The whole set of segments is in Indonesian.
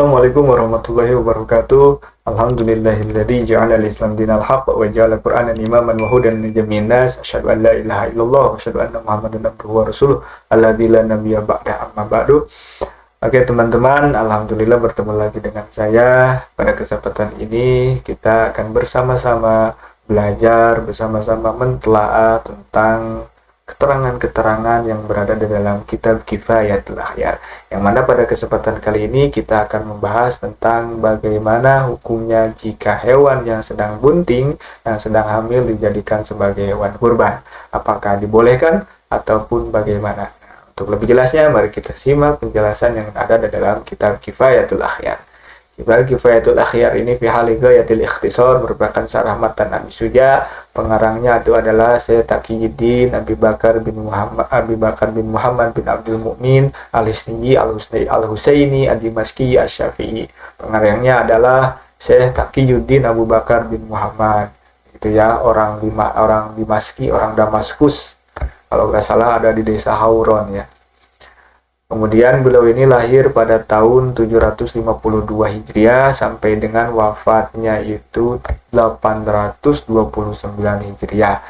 Assalamualaikum warahmatullahi wabarakatuh. Alhamdulillahilladzi ja'ala al-Islam dinal haqq wa ja'ala al-Qur'ana imaman wa hudan lil jami'in nas. Asyhadu an la ilaha illallah wa asyhadu anna Muhammadan abduhu wa rasuluh alladzi la nabiyya ba'da amma ba'du. Oke teman-teman, alhamdulillah bertemu lagi dengan saya. Pada kesempatan ini kita akan bersama-sama belajar, bersama-sama mentelaah tentang keterangan-keterangan yang berada di dalam kitab Kifayatul Akhyar, yang mana pada kesempatan kali ini kita akan membahas tentang bagaimana hukumnya jika hewan yang sedang bunting, yang sedang hamil dijadikan sebagai hewan kurban. Apakah dibolehkan ataupun bagaimana? Nah, untuk lebih jelasnya, mari kita simak penjelasan yang ada di dalam kitab Kifayatul Akhyar. Kifayatul Akhyar ini fi hali ghayatil ikhtisar, merupakan syarah matan Abi Suja. Pengarangnya itu adalah Syekh Taqiyuddin Abi Bakar bin Muhammad bin Abdul Mukmin Al-Hisni Al-Husaini Ad-Dimashqi Asy-Syafi'i. Pengarangnya adalah Syekh Taqiyuddin Abu Bakar bin Muhammad. Itu ya, orang Dimashqi, orang Damaskus. Kalau nggak salah ada di desa Hauron ya. Kemudian beliau ini lahir pada tahun 752 Hijriah sampai dengan wafatnya itu 829 Hijriah.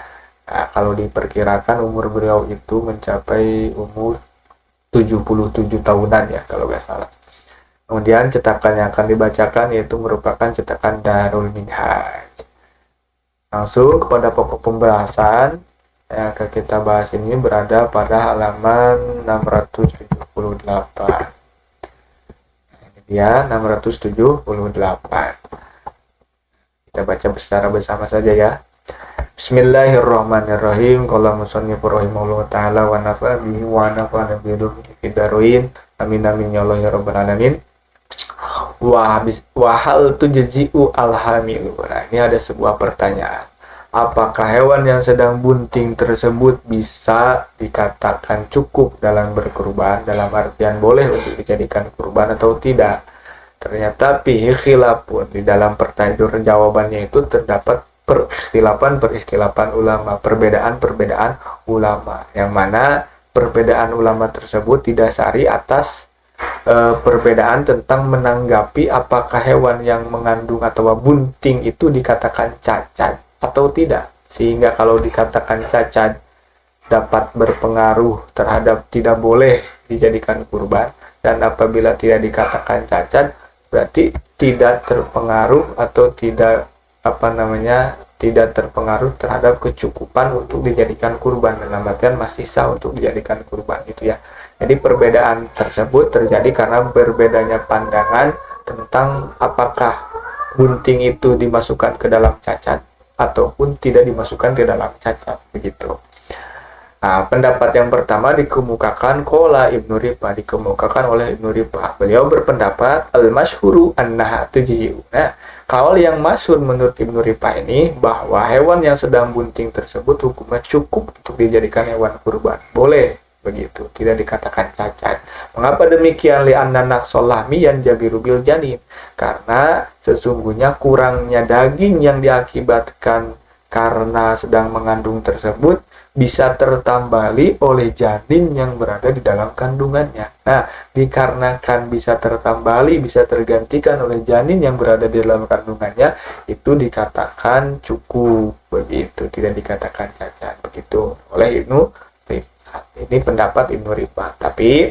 Nah, kalau diperkirakan umur beliau itu mencapai umur 77 tahunan ya kalau nggak salah. Kemudian cetakan yang akan dibacakan yaitu merupakan cetakan Darul Minhaj. Langsung kepada pokok pembahasan yang akan kita bahas ini berada pada halaman 678. Ini dia 678. Kita baca secara bersama saja ya. Bismillahirrahmanirrahim. Qala musannifur rahimahullahu taala wa nafa'a bihi wa nafa'ana bi dzikrihi. Amin amin ya Allah ya rabbal alamin. Wa hal tujzi'u alhamil. Nah, ini ada sebuah pertanyaan. Apakah hewan yang sedang bunting tersebut bisa dikatakan cukup dalam berkurban, dalam artian boleh untuk dijadikan kurban atau tidak? Ternyata fihi khilafun, di dalam pertanyaan jawabannya itu terdapat perikhtilafan ulama, perbedaan ulama, yang mana perbedaan ulama tersebut didasari atas perbedaan tentang menanggapi apakah hewan yang mengandung atau bunting itu dikatakan cacat atau tidak, sehingga kalau dikatakan cacat dapat berpengaruh terhadap tidak boleh dijadikan kurban, dan apabila tidak dikatakan cacat berarti tidak terpengaruh atau tidak tidak terpengaruh terhadap kecukupan untuk dijadikan kurban, dalam artian masih sah untuk dijadikan kurban gitu ya. Jadi perbedaan tersebut terjadi karena berbedanya pandangan tentang apakah bunting itu dimasukkan ke dalam cacat ataupun tidak dimasukkan ke dalam cacat begitu. Nah, pendapat yang pertama dikemukakan dikemukakan oleh Ibnu Rifah. Beliau berpendapat al-masyhuru annaha tujzi'u. Nah, kaul yang masyhur menurut Ibnu Rifah ini bahwa hewan yang sedang bunting tersebut hukumnya cukup untuk dijadikan hewan kurban. Boleh begitu, tidak dikatakan cacat. Mengapa demikian? Li'anna naqsal lahmi yanjabiru bil janin. Karena sesungguhnya kurangnya daging yang diakibatkan karena sedang mengandung tersebut bisa tertambali oleh janin yang berada di dalam kandungannya. Nah, dikarenakan bisa tertambali, bisa tergantikan oleh janin yang berada di dalam kandungannya, itu dikatakan cukup begitu, tidak dikatakan cacat begitu oleh Ibnu Rifah. Ini pendapat Ibnu Rifah. Tapi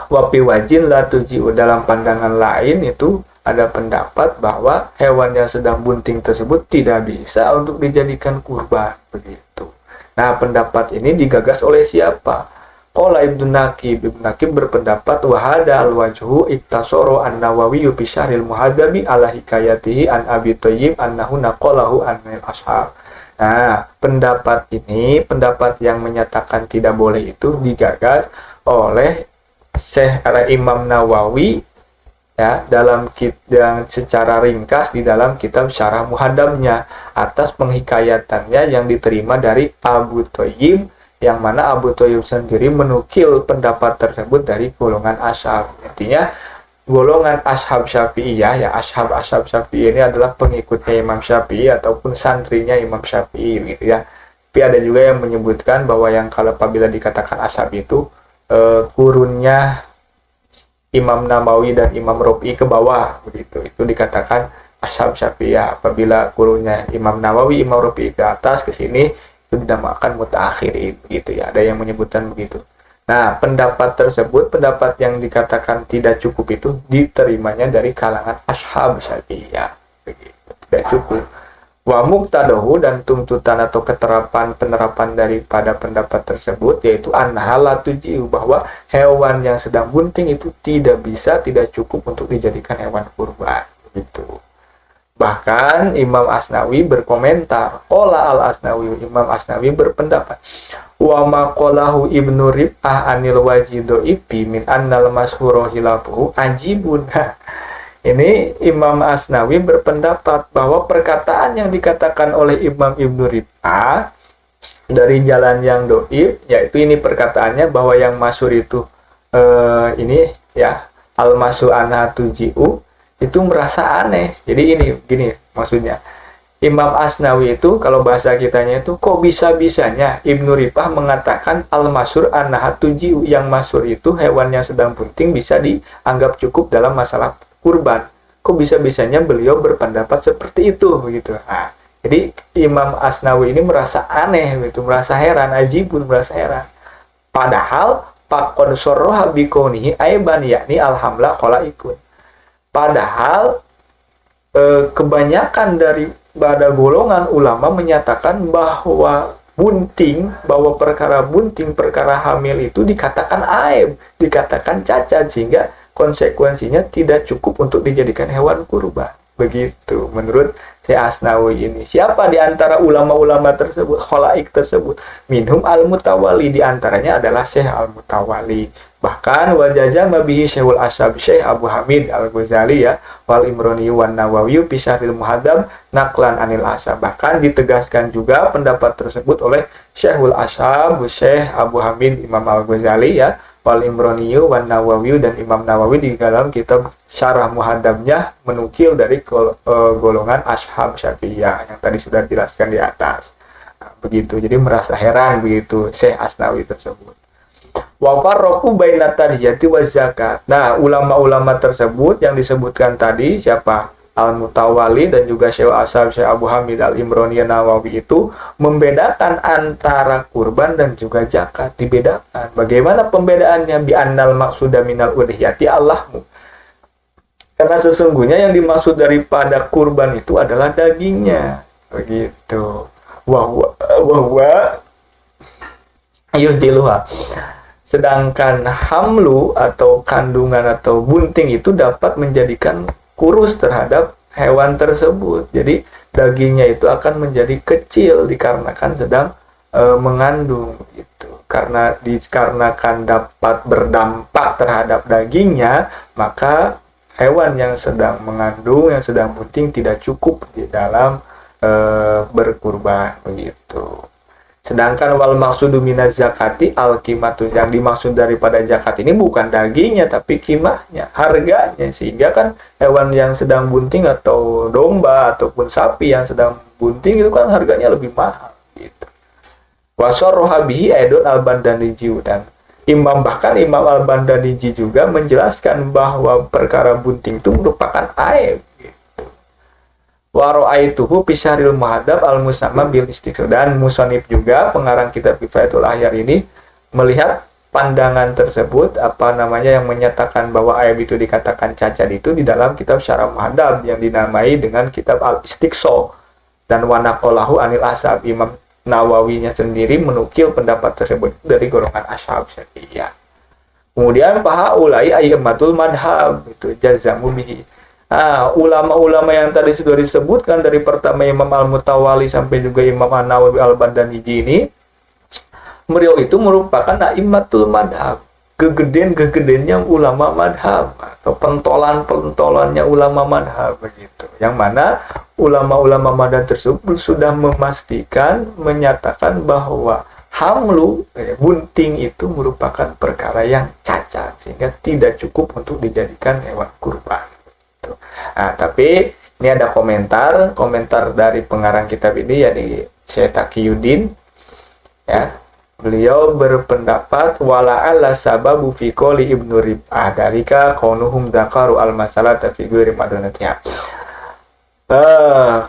wapi wajin la tuji'u, dalam pandangan lain itu ada pendapat bahwa hewan yang sedang bunting tersebut tidak bisa untuk dijadikan kurban begitu. Nah, pendapat ini digagas oleh siapa? Qala Ibnu Naqib. Ibnu Naqib berpendapat wa hada al-wajhu iktasara an-Nawawi bi syarhil muhaddabi ala hikayatihi an Abi Thayyib annahu naqalahu anil ashab. Nah, pendapat ini, pendapat yang menyatakan tidak boleh itu digagas oleh Syekh Imam Nawawi ya, dalam yang secara ringkas di dalam kitab Syarah Muhaddamnya atas penghikayatannya yang diterima dari Abu Thayyib, yang mana Abu Thayyib sendiri menukil pendapat tersebut dari golongan ashab. Artinya golongan ashab Syafi'iyah ya, ashab Syafi'i ini adalah pengikutnya Imam Syafi'i ataupun santrinya Imam Syafi'i gitu ya. Tapi ada juga yang menyebutkan bahwa yang kalau apabila dikatakan ashab itu kurunnya Imam Nawawi dan Imam Rafi'i ke bawah begitu. Itu dikatakan ashab Syafi'iyah. Apabila gurunya Imam Nawawi, Imam Rafi'i ke atas ke sini itu dinamakan mutaakhirin begitu ya. Ada yang menyebutkan begitu. Nah, pendapat tersebut, pendapat yang dikatakan tidak cukup itu diterimanya dari kalangan ashab Syafi'iyah. Begitu, tidak cukup. Wa muqtadahu, dan tuntutan atau penerapan daripada pendapat tersebut yaitu annaha tujiu, bahwa hewan yang sedang bunting itu tidak cukup untuk dijadikan hewan kurban. Begitu. Bahkan Imam Asnawi berkomentar, qala al-Asnawi, Imam Asnawi berpendapat, wa maqalahu Ibnu Rib'ah anil wajidoipi min annal mashhura hilafuhu ajibun. Ini Imam Asnawi berpendapat bahwa perkataan yang dikatakan oleh Imam Ibnu Rib'ah dari jalan yang doib, yaitu ini perkataannya bahwa yang masyhur itu ini ya, al-masu anha tuji'u, itu merasa aneh. Jadi ini gini maksudnya, Imam Asnawi itu kalau bahasa kitanya itu kok bisa-bisanya Ibnu Rib'ah mengatakan al-masyhur annaha tuji'u, yang masyhur itu hewan yang sedang bunting bisa dianggap cukup dalam masalah kurban. Kok bisa-bisanya beliau berpendapat seperti itu begitu. Nah, jadi Imam Asnawi ini merasa aneh gitu, merasa heran, ajibun, merasa heran. Padahal faqad sarraha biqaunihi aiban, yakni alhamla qala ikun. Padahal kebanyakan daripada golongan ulama menyatakan bahwa perkara bunting, perkara hamil itu dikatakan aib, dikatakan cacat, sehingga konsekuensinya tidak cukup untuk dijadikan hewan kurban. Begitu menurut Syekh Asnawi ini. Siapa di antara ulama-ulama tersebut, khalaik tersebut? Minhum al-Mutawali, di antaranya adalah Syekh al-Mutawali. Bahkan wajazama bihi Syekhul Ashab Syekh Abu Hamid al-Ghazali ya, wal Imrani wan Nawawi fi Syarhil Muhadzab naqlan anil Ashab. Bahkan ditegaskan juga pendapat tersebut oleh Syekhul Ashab Syekh Abu Hamid Imam al-Ghazali ya, wal Imrani wan Nawawi, dan Imam Nawawi di dalam kitab Syarah Muhadzabnya menukil dari golongan Ashab Syafi'iyah yang tadi sudah dijelaskan di atas. Nah, begitu. Jadi merasa heran begitu Syekh Asnawi tersebut. Wa farraqu bainat tadhiyati wa zakat. Nah, ulama-ulama tersebut yang disebutkan tadi siapa? Al-Mutawali dan juga Syekh Ashab Syekh Abu Hamid Al-Imrani Nawawi itu membedakan antara kurban dan juga zakat, dibedakan. Bagaimana pembedaannya? Bi annal maqsuda minal udhiyati Allahmu. Karena sesungguhnya yang dimaksud daripada kurban itu adalah dagingnya. Begitu. Wa yuhdiluha. Sedangkan hamlu atau kandungan atau bunting itu dapat menjadikan kurus terhadap hewan tersebut. Jadi dagingnya itu akan menjadi kecil dikarenakan sedang mengandung gitu. Dikarenakan dapat berdampak terhadap dagingnya, maka hewan yang sedang mengandung, yang sedang bunting tidak cukup di dalam berkurban begitu. Sedangkan wal maksudu minaz zakati al qimatu, yang dimaksud daripada zakat ini bukan dagingnya tapi qimahnya, harganya. Sehingga kan hewan yang sedang bunting atau domba ataupun sapi yang sedang bunting itu kan harganya lebih mahal gitu. Wasarroha bihi aidon al-Bandaniji, dan Imam al-Bandaniji juga menjelaskan bahwa perkara bunting itu merupakan aib. Wa ra'aituhu fi Syarhil Muhadzab al-Musamma bil Istiqsal, dan musannif juga pengarang kitab Kifayatul Ahyar ini melihat pandangan tersebut yang menyatakan bahwa aib itu dikatakan cacat itu di dalam kitab Syarah Muhadzab yang dinamai dengan kitab Al-Istiqsal, dan wa naqalahu anil Ashab. Imam Nawawinya sendiri menukil pendapat tersebut dari golongan Ashab Syafi'iyah. Kemudian fahaulai ayyamatul madhab itu jazamu bihi. Ulama-ulama yang tadi sudah disebutkan dari pertama Imam Al-Mutawali sampai juga Imam An-Nawawi Al-Bandaniji ini, beliau itu merupakan a'immatul madhab, kegedean-kegedeannya ulama madhab atau pentolan-pentolannya ulama madhab begitu. Yang mana ulama-ulama madhab tersebut sudah memastikan, menyatakan bahwa hamlu, bunting itu merupakan perkara yang cacat sehingga tidak cukup untuk dijadikan hewan kurban. Tapi ini ada komentar dari pengarang kitab ini, yakni Syekh Taqiyuddin ya. Beliau berpendapat wala'alla sababu fi qouli Ibnu Rib'ah dalika kaunuhum dzakaru al-masalata fi ghairi madunatiha.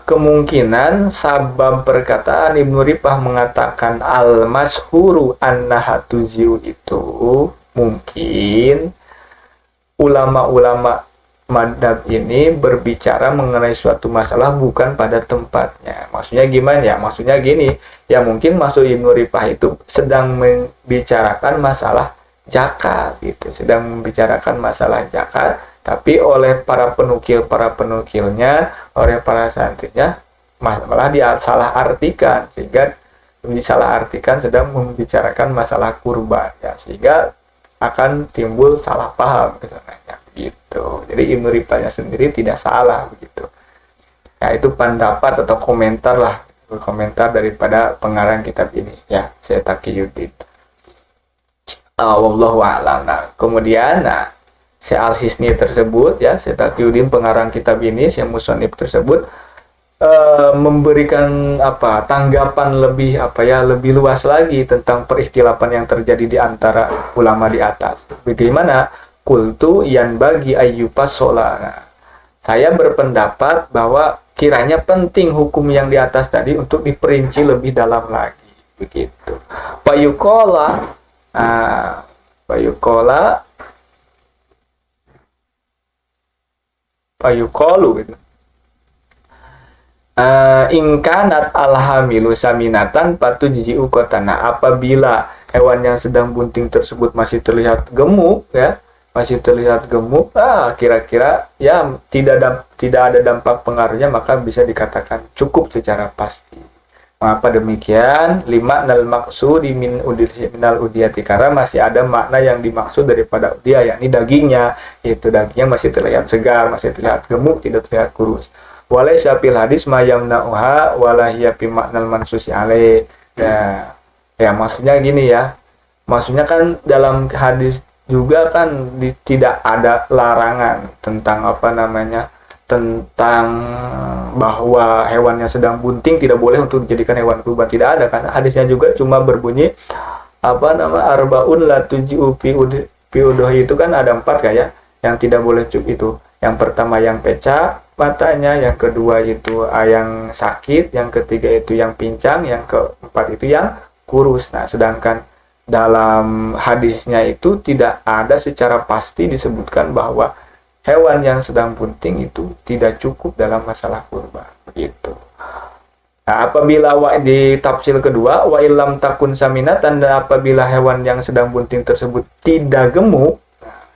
Kemungkinan sabab perkataan Ibnu Rib'ah mengatakan al-mashhuru annaha tuziu itu mungkin ulama-ulama madhab ini berbicara mengenai suatu masalah bukan pada tempatnya. Maksudnya gimana ya? Maksudnya gini, ya mungkin maksud Ibnu Rifah itu sedang membicarakan masalah zakat gitu, sedang membicarakan masalah zakat, tapi oleh para penukilnya, oleh para santrinya malah dia salah artikan, sehingga disalah artikan sedang membicarakan masalah kurban ya, sehingga akan timbul salah paham kesananya gitu. Jadi Ibnu Rifahnya sendiri tidak salah begitu. Ya itu pendapat atau komentar lah, komentar daripada pengarang kitab ini ya, Syekh Taqiyuddin. Wallahu a'lam. Nah, kemudian Syekh Al-Hisni tersebut ya, Syekh Taqiyuddin pengarang kitab ini, Syekh Musannif tersebut memberikan tanggapan lebih luas lagi tentang perikhtilafan yang terjadi di antara ulama di atas. Bagaimana? Qultu yan bagi ayyupas solana. Saya berpendapat bahwa kiranya penting hukum yang di atas tadi untuk diperinci lebih dalam lagi. Begitu. Payukola gitu. Ingkanat alhamilu saminatan patu jijiu kotana. Apabila hewan yang sedang bunting tersebut masih terlihat gemuk ya, kira-kira ya tidak ada dampak pengaruhnya, maka bisa dikatakan cukup secara pasti. Mengapa demikian? Lima nal maksud minal udiyati, karena masih ada makna yang dimaksud daripada udiyah, yakni dagingnya. Itu dagingnya masih terlihat segar, masih terlihat gemuk, tidak terlihat kurus. Walaysa fil hadis ma yamna'uha wala hiya fi ma'nal mansusi alaih. Ya maksudnya gini ya. Maksudnya kan dalam hadis juga kan tidak ada larangan tentang tentang bahwa hewan yang sedang bunting tidak boleh untuk dijadikan hewan kurban. Tidak ada, karena hadisnya juga cuma berbunyi arbaun la tuji'u fi udhuhi, itu kan ada 4 kayak yang tidak boleh itu. Yang pertama yang pecah matanya, yang kedua itu yang sakit, yang ketiga itu yang pincang, yang keempat itu yang kurus. Nah, sedangkan dalam hadisnya itu tidak ada secara pasti disebutkan bahwa hewan yang sedang bunting itu tidak cukup dalam masalah kurban. Begitu. Nah, apabila di tafsir kedua wa illam takun saminatan, dan apabila hewan yang sedang bunting tersebut tidak gemuk,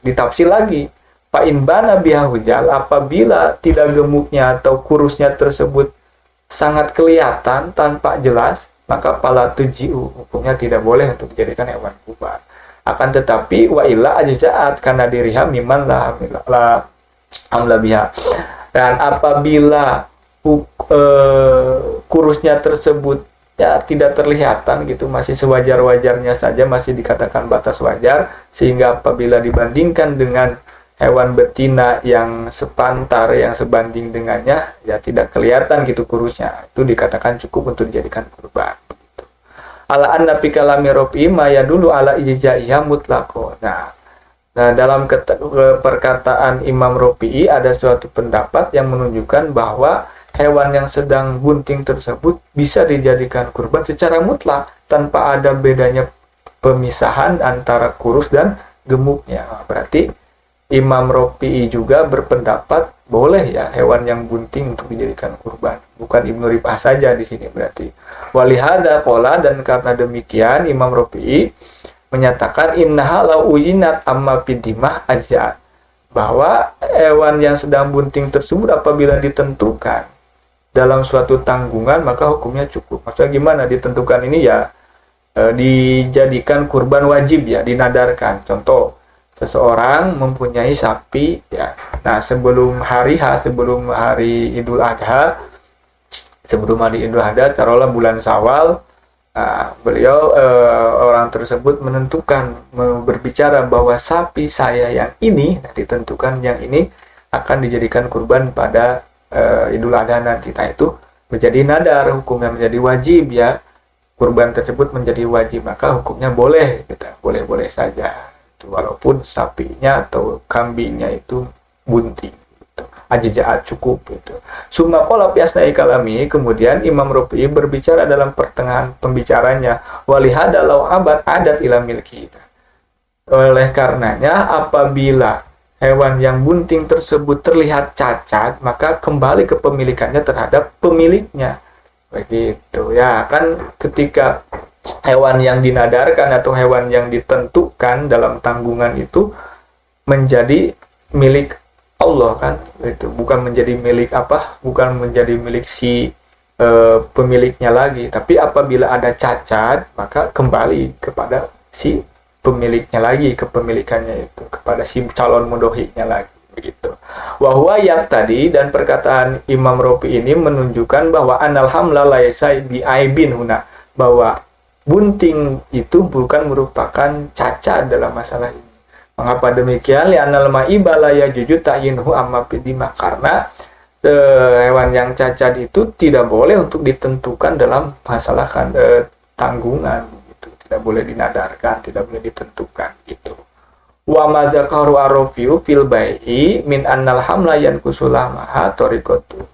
ditafsir lagi fa in bana biha hujal, apabila tidak gemuknya atau kurusnya tersebut sangat kelihatan tanpa jelas, maka pala tujiu, hukumnya tidak boleh untuk dijadikan hewan kurban. Akan tetapi wa illa ajza'at, karena diriha miman la amla biha. Dan apabila kurusnya tersebut ya tidak terlihatan gitu, masih sewajar-wajarnya saja, masih dikatakan batas wajar, sehingga apabila dibandingkan dengan hewan betina yang sepantar, yang sebanding dengannya, ya tidak kelihatan gitu kurusnya, itu dikatakan cukup untuk dijadikan kurban. Gitu. Ala anna fi kalami Rafi ma yadulu ala ijzaiha mutlaqo. Nah, dalam perkataan Imam Rafi'i ada suatu pendapat yang menunjukkan bahwa hewan yang sedang bunting tersebut bisa dijadikan kurban secara mutlak tanpa ada bedanya pemisahan antara kurus dan gemuknya. Berarti Imam Rafi'i juga berpendapat boleh ya hewan yang bunting untuk dijadikan kurban. Bukan Ibnu Rifah saja di sini berarti. Walihada qala, dan karena demikian Imam Rafi'i menyatakan innaha law uyinat amma fidimah ajza, bahwa hewan yang sedang bunting tersebut apabila ditentukan dalam suatu tanggungan maka hukumnya cukup. Maksudnya gimana ditentukan ini ya? Dijadikan kurban wajib ya, dinadarkan. Contoh, seseorang mempunyai sapi ya. Nah, sebelum hari Idul Adha, taruhlah bulan Syawal, beliau orang tersebut menentukan, berbicara bahwa sapi saya yang ini, ditentukan yang ini akan dijadikan kurban pada Idul Adha nanti. Nah, itu menjadi nadar, hukumnya menjadi wajib ya. kurban tersebut menjadi wajib, maka hukumnya boleh, gitu. Boleh-boleh saja. Walaupun sapinya atau kambingnya itu bunting. Gitu. Aja cukup itu. Summa qala fi asna'i kalami, kemudian Imam Rafi'i berbicara dalam pertengahan pembicaranya, walihada law abad adat ila milki. Oleh karenanya apabila hewan yang bunting tersebut terlihat cacat, maka kembali kepemilikannya terhadap pemiliknya. Begitu ya, kan ketika hewan yang dinadarkan atau hewan yang ditentukan dalam tanggungan itu menjadi milik Allah kan, itu bukan menjadi milik bukan menjadi milik si pemiliknya lagi, tapi apabila ada cacat maka kembali kepada si pemiliknya lagi, kepemilikannya itu kepada si calon mudhohinya lagi, begitu. Wahwa yang tadi, dan perkataan Imam Rafi'i ini menunjukkan bahwa anal hamla laisa bi aibin huna, bahwa bunting itu bukan merupakan cacat dalam masalah ini. Mengapa demikian? Li'anal ma'iba la yajuju ta'yinhu amma bidima, karena hewan yang cacat itu tidak boleh untuk ditentukan dalam masalah tanggungan, gitu. Tidak boleh dinadarkan, tidak boleh ditentukan, gitu. Wa madzakaru arafiu fil bai'i min annal hamla yankusulah maha tariqatu.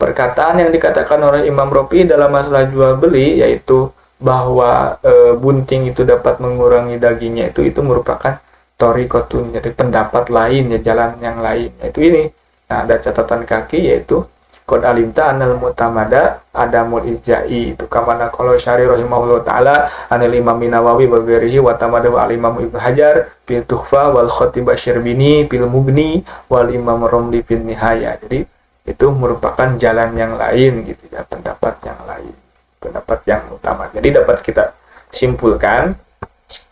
Perkataan yang dikatakan oleh Imam Rafi'i dalam masalah jual beli, yaitu bahwa bunting itu dapat mengurangi dagingnya, itu merupakan tariqatun, jadi pendapat lain, ya, jalan yang lain, yaitu ini. Nah, ada catatan kaki, yaitu qad alimta anal mutamada adamul ijai, itu kamana qala syari rahimahullah taala anil Imam Nawawi wa ghairihi wa tamada wa al-Imam Ibnu Hajar fil Tuhfa wal Khatib Asy-Syirbini fil Mughni wal Imam Romli fil Nihaya. Jadi itu merupakan jalan yang lain, gitu ya, pendapat yang lain, pendapat yang utama. Jadi dapat kita simpulkan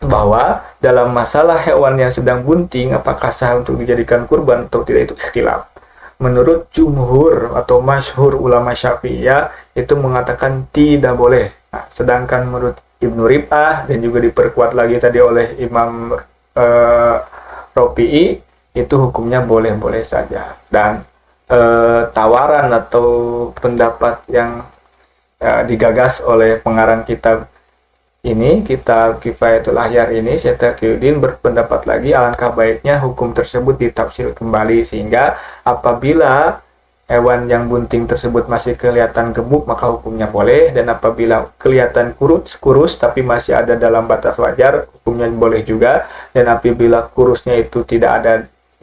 bahwa dalam masalah hewan yang sedang bunting apakah sah untuk dijadikan kurban atau tidak, itu ikhtilaf. Menurut jumhur atau masyhur ulama Syafi'iyah itu mengatakan tidak boleh. Nah, sedangkan menurut Ibnu Rib'ah dan juga diperkuat lagi tadi oleh Imam Rafi'i, itu hukumnya boleh-boleh saja. Dan tawaran atau pendapat yang digagas oleh pengarang kitab ini, kitab Kifayatul Ahyar ini, Syekh Taqiyuddin berpendapat lagi alangkah baiknya hukum tersebut ditafsir kembali, sehingga apabila hewan yang bunting tersebut masih kelihatan gemuk maka hukumnya boleh, dan apabila kelihatan kurus tapi masih ada dalam batas wajar hukumnya boleh juga, dan apabila kurusnya itu tidak ada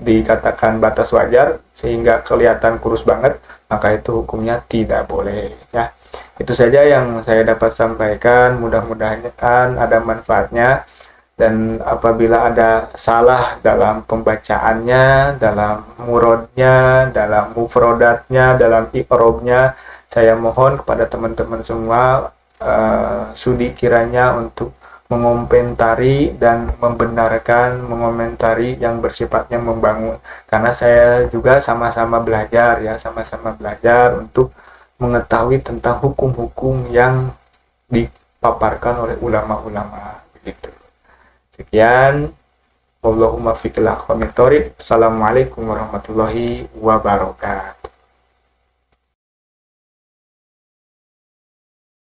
dikatakan batas wajar sehingga kelihatan kurus banget maka itu hukumnya tidak boleh, ya. Itu saja yang saya dapat sampaikan, mudah-mudahan ada manfaatnya, dan apabila ada salah dalam pembacaannya, dalam murodnya, dalam mufrodatnya, dalam i'robnya, saya mohon kepada teman-teman semua sudi kiranya untuk mengomentari dan membenarkan, mengomentari yang bersifatnya membangun, karena saya juga sama-sama belajar, ya, sama-sama belajar untuk mengetahui tentang hukum-hukum yang dipaparkan oleh ulama-ulama, begitu. Sekian, Allahumma fiqil aqwamit thoriq. Assalamualaikum warahmatullahi wabarakatuh.